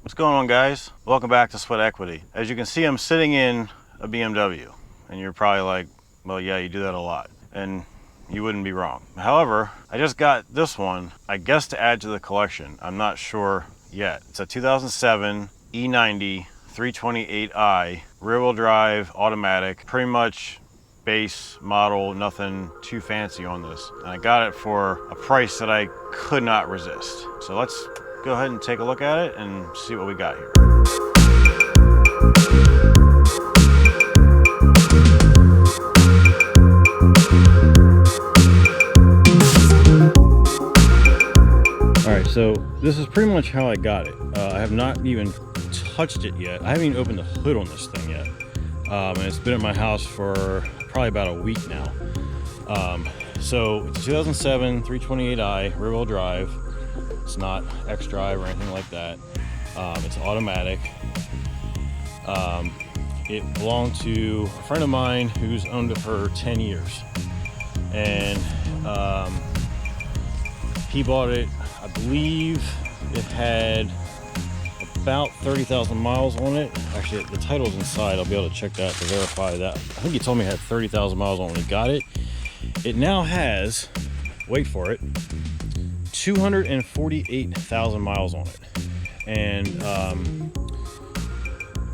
What's going on, guys? Welcome back to Sweat Equity. As you can see, I'm sitting in a BMW, and you're probably like, well, yeah, you do that a lot, and you wouldn't be wrong. However, I just got this one, I guess to add to the collection. I'm not sure yet. It's a 2007 E90 328i, rear-wheel drive, automatic, pretty much base model, nothing too fancy on this. And I got it for a price that I could not resist. So let's go ahead and take a look at it and see what we got here. All right, so this is pretty much how I got it. I have not even touched it yet. I haven't even opened the hood on this thing yet. And it's been at my house for probably about a week now. So it's a 2007 328i rear-wheel drive. It's not X-Drive or anything like that. It's automatic. It belonged to a friend of mine who's owned it for 10 years. And he bought it, I believe it had about 30,000 miles on it. Actually, the title's inside. I'll be able to check that to verify that. I think he told me it had 30,000 miles on when he got it. It now has, wait for it, 248,000 miles on it, and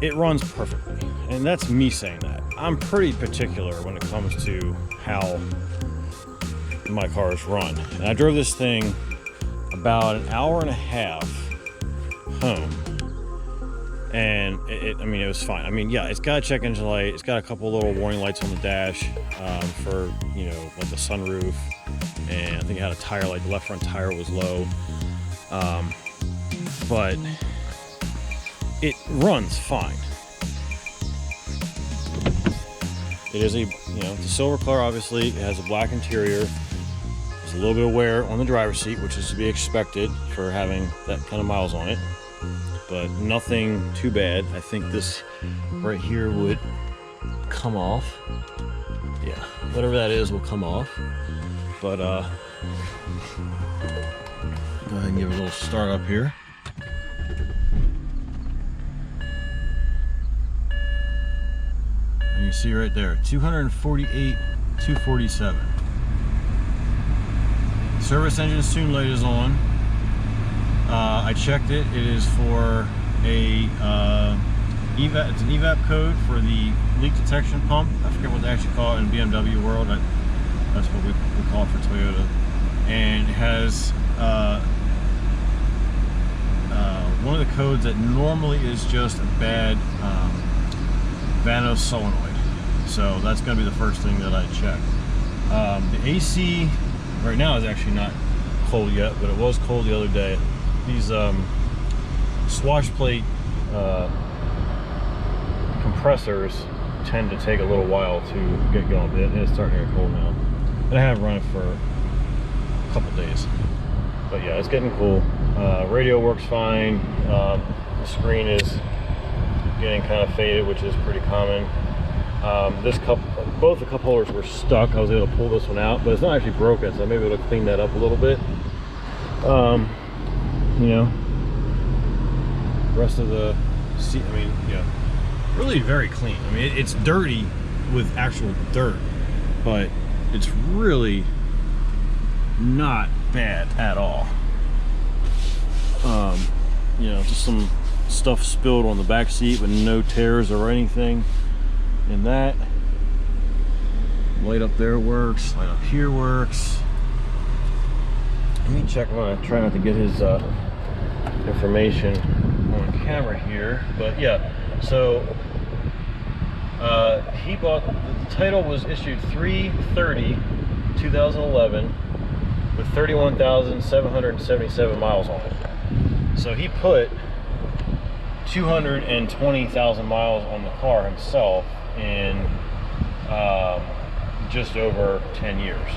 it runs perfectly. And that's me saying that. I'm pretty particular when it comes to how my cars run. And I drove this thing about an hour and a half home, and I mean, it was fine. I mean, yeah, it's got a check engine light. It's got a couple little warning lights on the dash for, you know, like the sunroof. And I think it had a tire light. The left front tire was low. But it runs fine. It is it's a silver color, obviously. It has a black interior. There's a little bit of wear on the driver's seat, which is to be expected for having that kind of miles on it. But nothing too bad. I think this right here would come off. Yeah, whatever that is will come off. But go ahead and give it a little start up here. And you see right there, 248, 247. Service engine soon light is on. I checked it. It is for a EVAP. It's an EVAP code for the leak detection pump. I forget what they actually call it in BMW world. That's what we call it for Toyota. And it has one of the codes that normally is just a bad Vanos solenoid. So that's going to be the first thing that I check. The AC right now is actually not cold yet, but it was cold the other day. These swash plate compressors tend to take a little while to get going. It's starting to get cold now. And I haven't run it for a couple days. But yeah, it's getting cool. Radio works fine. The screen is getting kind of faded, which is pretty common. Both the cup holders were stuck. I was able to pull this one out, but it's not actually broken, so I may be able to clean that up a little bit. You know, rest of the seat, I mean, yeah, really very clean. I mean, it's dirty with actual dirt, but it's really not bad at all. You know, just some stuff spilled on the back seat, but no tears or anything in that. Light up there works, light up here works. Let me check. I'm gonna try not to get his information on camera here, but yeah. So he bought, the title was issued 3/30/2011 with 31,777 miles on it. So he put 220,000 miles on the car himself in just over 10 years.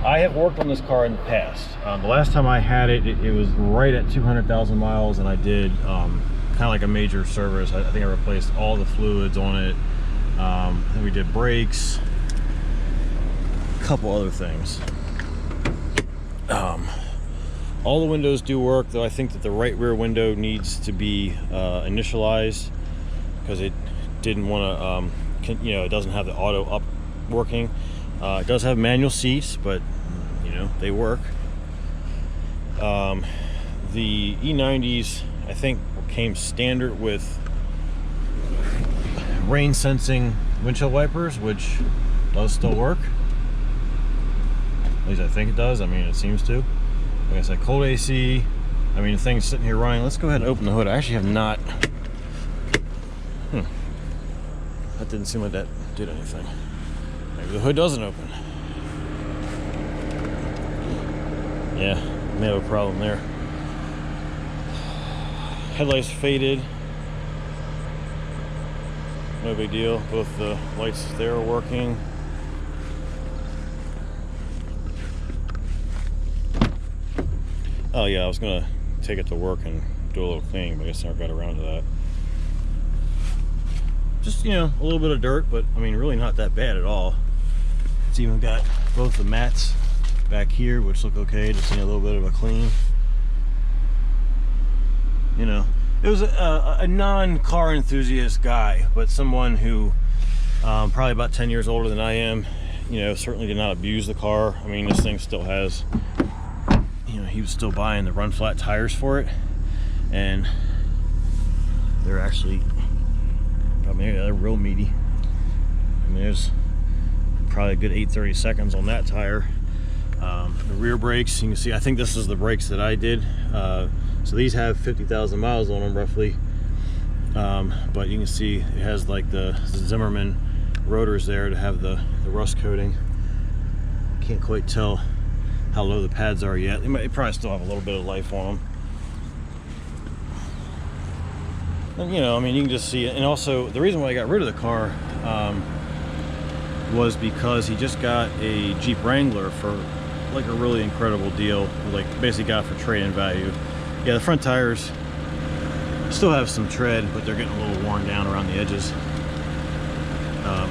I have worked on this car in the past. The last time I had it, it was right at 200,000 miles, and I did kind of like a major service. I think I replaced all the fluids on it. And we did brakes, a couple other things. All the windows do work, though I think that the right rear window needs to be initialized because it didn't want to, you know, it doesn't have the auto up working. It does have manual seats, but you know, they work. The E90s, I think, came standard with rain sensing windshield wipers, which does still work. At least I think it does. I mean, it seems to. Like I said, cold AC. I mean, the thing's sitting here running. Let's go ahead and open the hood. I actually have not. That didn't seem like that did anything. Maybe the hood doesn't open. Yeah, may have a problem there. Headlights faded. No big deal. Both the lights there are working. Oh yeah, I was gonna take it to work and do a little cleaning, but I guess I never got around to that. Just, you know, a little bit of dirt, but I mean, really not that bad at all. It's even got both the mats back here, which look okay. Just need a little bit of a clean. You know, it was a non-car enthusiast guy, but someone who probably about 10 years older than I am, you know, certainly did not abuse the car. I mean, this thing still has, you know, he was still buying the run flat tires for it, and they're actually, I mean, they're real meaty. I mean, there's probably a good 8/32 on that tire. The rear brakes, you can see, I think this is the brakes that I did. So these have 50,000 miles on them roughly, but you can see it has like the Zimmerman rotors there to have the rust coating. Can't quite tell how low the pads are yet. They probably still have a little bit of life on them. And, you know, I mean, you can just see it. And also, the reason why I got rid of the car was because he just got a Jeep Wrangler for like a really incredible deal. Like, basically got it for trade-in value. Yeah, the front tires still have some tread, but they're getting a little worn down around the edges.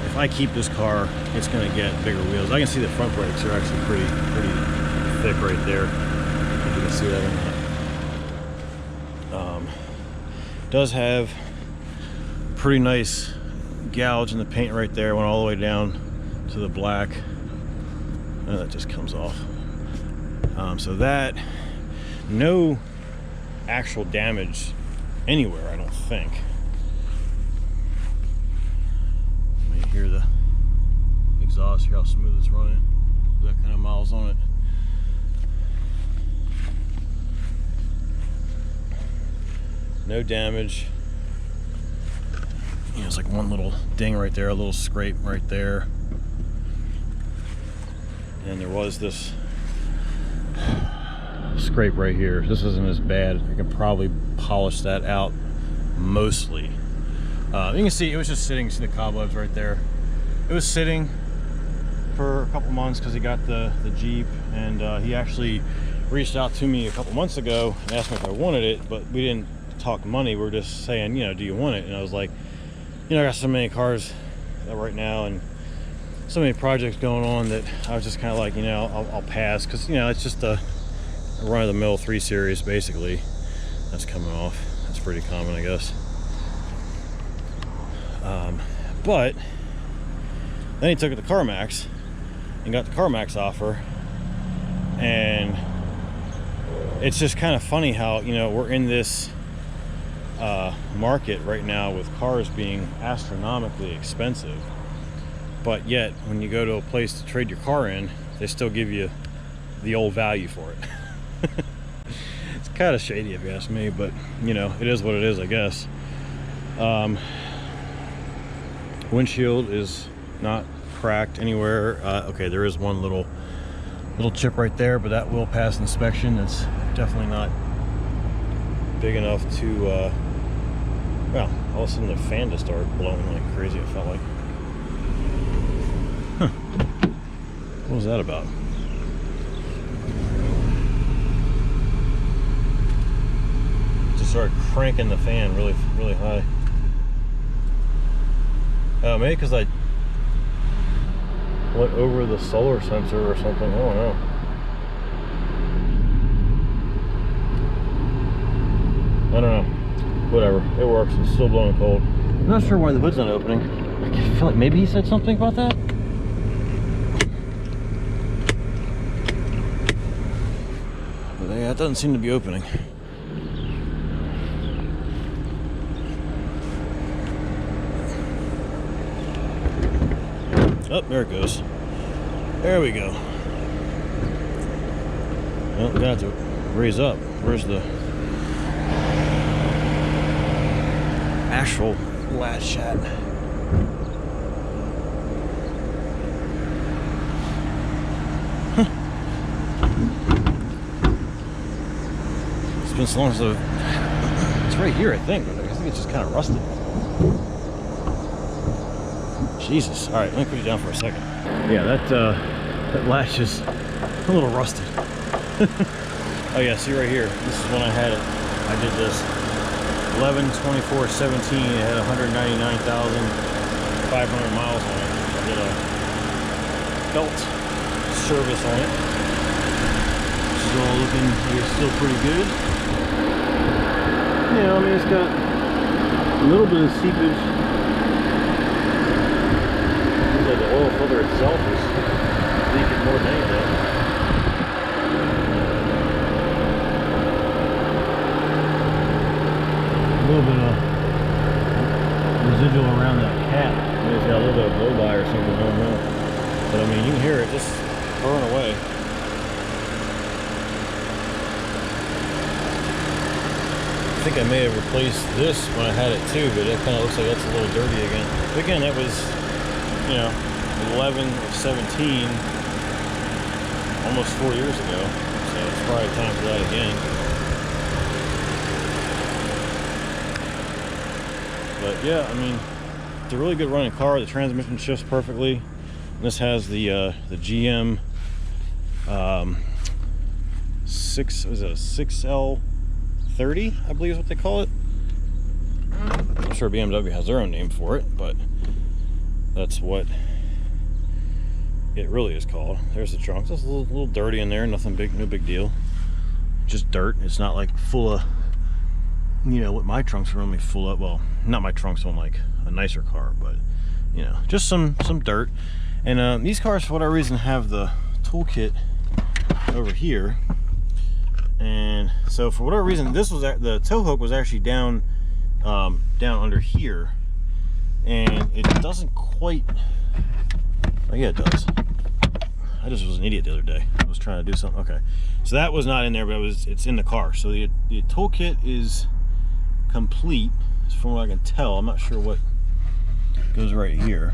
If I keep this car, it's going to get bigger wheels. I can see the front brakes are actually pretty thick right there. If you can see that or not. Does have pretty nice gouge in the paint right there. Went all the way down to the black. And that just comes off. So that, no actual damage anywhere, I don't think. Let me hear the exhaust, hear how smooth it's running. That kind of miles on it. No damage. You know, it's like one little ding right there, a little scrape right there. And there was this scrape right here. This isn't as bad. I can probably polish that out mostly. You can see it was just sitting. See the cobwebs right there. It was sitting for a couple months because he got the Jeep, and he actually reached out to me a couple months ago and asked me if I wanted it, but we didn't talk money. We were just saying, you know, do you want it? And I was like, you know, I got so many cars right now and so many projects going on that I was just kind of like, you know, I'll pass, because, you know, it's just a run-of-the-mill 3 Series basically. That's coming off. That's pretty common, I guess. But then he took it to CARMAX and got the CARMAX offer, and it's just kind of funny how, you know, we're in this market right now with cars being astronomically expensive, but yet when you go to a place to trade your car in, they still give you the old value for it. It's kind of shady if you ask me, but you know, it is what it is, I guess. Windshield is not cracked anywhere. Okay, there is one little chip right there, but that will pass inspection. It's definitely not big enough to well, all of a sudden the fan just started blowing like crazy, it felt like. Huh. What was that about? Just started cranking the fan really high. Maybe because I went over the solar sensor or something. I don't know. whatever, it works. It's still blowing cold. I'm not sure why the hood's not opening. I feel like maybe he said something about that. But yeah, it doesn't seem to be opening. Oh, there it goes. There we go. Well, we got to raise up. Where's the actual latch at? It's been so long since it's right here, I think. I think it's just kind of rusted. Jesus. All right, let me put you down for a second. Yeah, that latch is a little rusted. Oh yeah, see right here. This is when I had it. I did this 11/24/17. It had 199,500 miles on it. I did a belt service on it. This is all looking like it's still pretty good. Yeah, I mean it's got a little bit of seepage. Looks like the oil filter itself is leaking more than anything. A little bit of residual around that cap. Maybe it's got a little bit of blow by or something, I don't know. But I mean, you can hear it just burn away. I think I may have replaced this when I had it too, but it kind of looks like that's a little dirty again. But again, that was, you know, 11/17, almost 4 years ago. So it's probably time for that again. But yeah, I mean, it's a really good running car. The transmission shifts perfectly. And this has the GM 6L30, I believe is what they call it. I'm sure BMW has their own name for it, but that's what it really is called. There's the trunk. It's a little dirty in there. Nothing big, no big deal. Just dirt. It's not like full of, you know, what my trunks are normally full of. Well, not my trunks on like a nicer car, but you know, just some dirt. And these cars, for whatever reason, have the toolkit over here. And so for whatever reason, this was the tow hook was actually down under here, and it doesn't quite. Oh yeah, it does. I just was an idiot the other day. I was trying to do something. Okay, so that was not in there, but it's in the car. So the toolkit is complete, from what I can tell. I'm not sure what goes right here.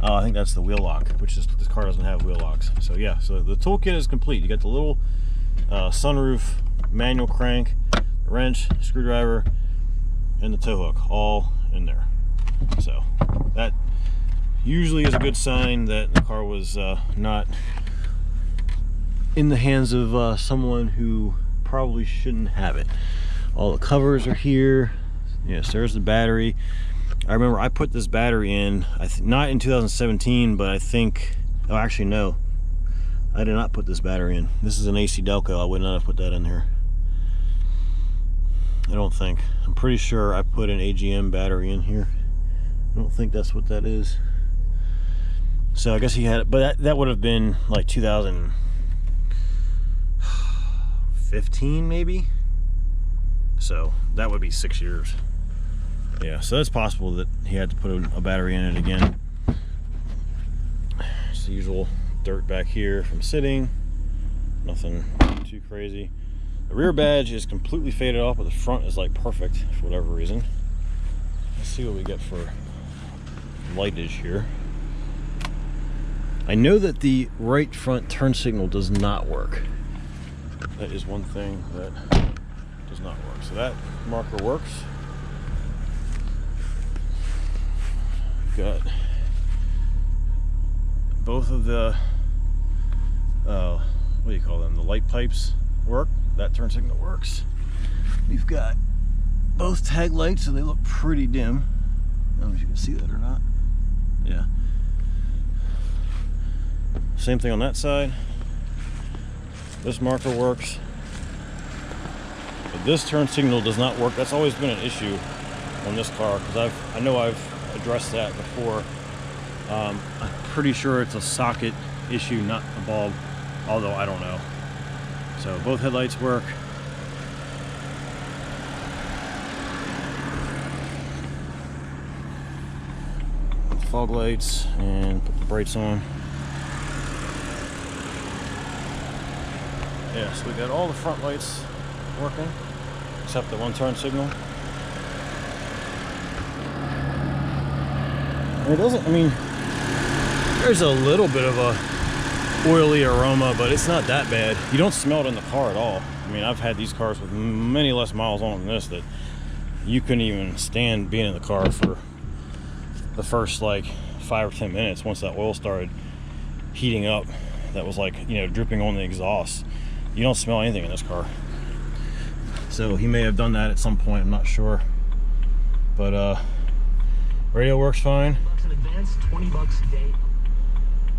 Oh, I think that's the wheel lock, which is, this car doesn't have wheel locks. So yeah, so the toolkit is complete. You got the little sunroof, manual crank, wrench, screwdriver, and the tow hook all in there. So that usually is a good sign that the car was not in the hands of someone who probably shouldn't have it. All the covers are here. Yes, there's the battery. I remember I put this battery in, not in 2017, but I think, oh actually no, I did not put this battery in. This is an AC Delco. I would not have put that in here. I don't think. I'm pretty sure I put an AGM battery in here. I don't think that's what that is. So I guess he had it, but that would have been like 2015 maybe. So that would be 6 years. Yeah, so it's possible that he had to put a battery in it again. It's the usual dirt back here from sitting. Nothing too crazy. The rear badge is completely faded off, but the front is like perfect for whatever reason. Let's see what we get for lightage here. I know that the right front turn signal does not work. That is one thing that does not work. So that marker works. Got both of the what do you call them, the light pipes work. That turn signal works. We've got both tag lights, so they look pretty dim. I don't know if you can see that or not. Yeah, same thing on that side. This marker works, but this turn signal does not work. That's always been an issue on this car, because I know I've addressed that before. I'm pretty sure it's a socket issue, not a bulb, although I don't know. So both headlights work. Fog lights, and put the brakes on. Yeah, so we got all the front lights working except the one turn signal. And it doesn't, I mean, there's a little bit of a oily aroma, but it's not that bad. You don't smell it in the car at all. I mean, I've had these cars with many less miles on them than this that you couldn't even stand being in the car for the first like 5 or 10 minutes. Once that oil started heating up, that was like, you know, dripping on the exhaust. You don't smell anything in this car. So he may have done that at some point, I'm not sure. But radio works fine. In advance, $20 a day.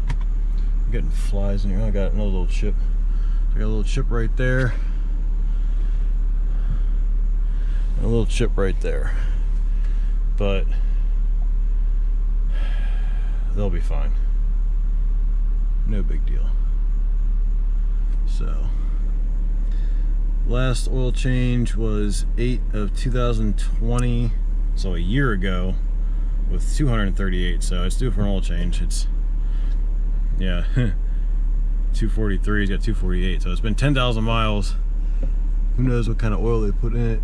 I'm getting flies in here. I got another little chip. I got a little chip right there. And a little chip right there. But they'll be fine. No big deal. So last oil change was 8 of 2020, so a year ago, with 238. So it's due for an oil change. It's, yeah, 243. He's got 248. So it's been 10,000 miles. Who knows what kind of oil they put in it?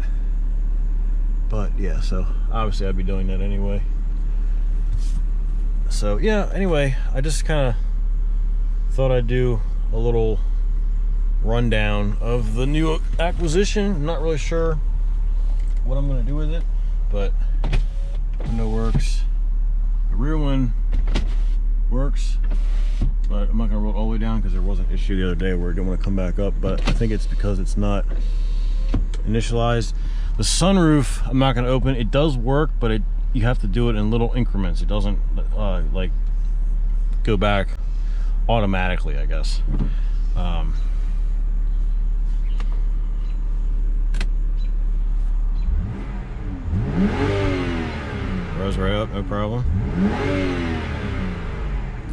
But yeah, so obviously I'd be doing that anyway. So yeah, anyway, I just kind of thought I'd do a little rundown of the new acquisition. I'm not really sure what I'm going to do with it, but window works. The rear one works, but I'm not going to roll it all the way down because there was an issue the other day where it didn't want to come back up, but I think it's because it's not initialized. The sunroof, I'm not going to open. It does work, but you have to do it in little increments. It doesn't like go back automatically, I guess. Rose right up, no problem.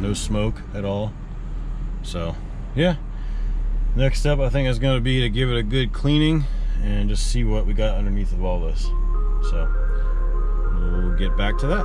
No smoke at all. So yeah, next step I think is going to be to give it a good cleaning and just see what we got underneath of all this. So we'll get back to that.